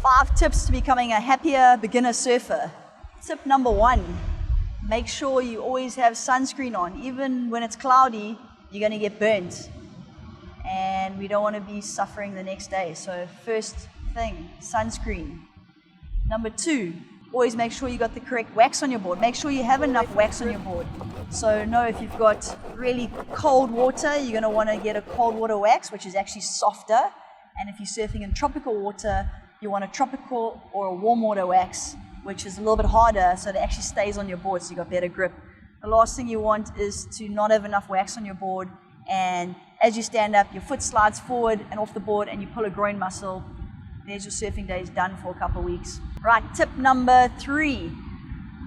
5 tips to becoming a happier beginner surfer. Tip number 1, make sure you always have sunscreen on. Even when it's cloudy, you're going to get burnt. And we don't want to be suffering the next day. So first thing, sunscreen. Number 2, always make sure you got the correct wax on your board. Make sure you have enough wax on your board. So know if you've got really cold water, you're going to want to get a cold water wax, which is actually softer. And if you're surfing in tropical water, you want a tropical or a warm water wax, which is a little bit harder, so it actually stays on your board so you got better grip. The last thing you want is to not have enough wax on your board, and as you stand up, your foot slides forward and off the board and you pull a groin muscle. There's your surfing days done for a couple of weeks. Right, tip number 3,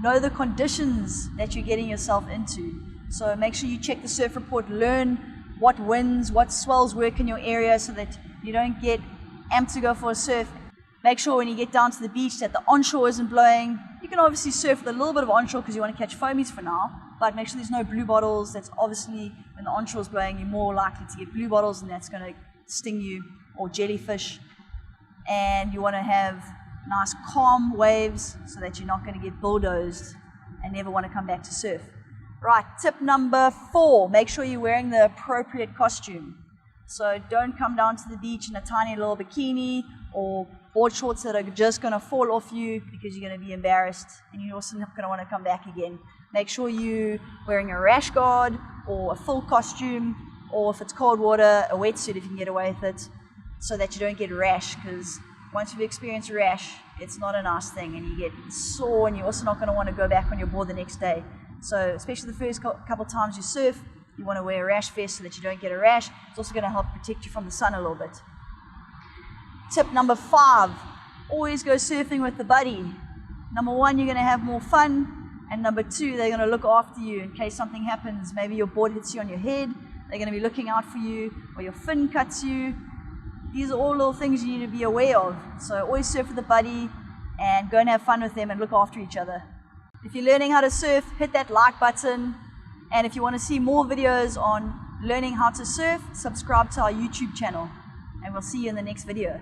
know the conditions that you're getting yourself into. So make sure you check the surf report, learn what winds, what swells work in your area so that you don't get amped to go for a surf. Make sure when you get down to the beach that the onshore isn't blowing. You can obviously surf with a little bit of onshore because you want to catch foamies for now, but make sure there's no blue bottles. That's obviously, when the onshore is blowing, you're more likely to get blue bottles and that's going to sting you, or jellyfish. And you want to have nice calm waves so that you're not going to get bulldozed and never want to come back to surf. Right, tip number 4, make sure you're wearing the appropriate costume. So don't come down to the beach in a tiny little bikini or board shorts that are just going to fall off you because you're going to be embarrassed and you're also not going to want to come back again. Make sure you're wearing a rash guard or a full costume, or if it's cold water, a wetsuit if you can get away with it, so that you don't get rash, because once you've experienced rash, it's not a nice thing and you get sore and you're also not going to want to go back on your board the next day. So especially the first couple times you surf, you want to wear a rash vest so that you don't get a rash. It's also going to help protect you from the sun a little bit. Tip number 5, always go surfing with a buddy. Number 1, you're going to have more fun, and number 2, they're going to look after you in case something happens. Maybe your board hits you on your head, they're going to be looking out for you, or your fin cuts you. These are all little things you need to be aware of. So always surf with a buddy and go and have fun with them and look after each other. If you're learning how to surf, hit that like button. And if you want to see more videos on learning how to surf, subscribe to our YouTube channel. And we'll see you in the next video.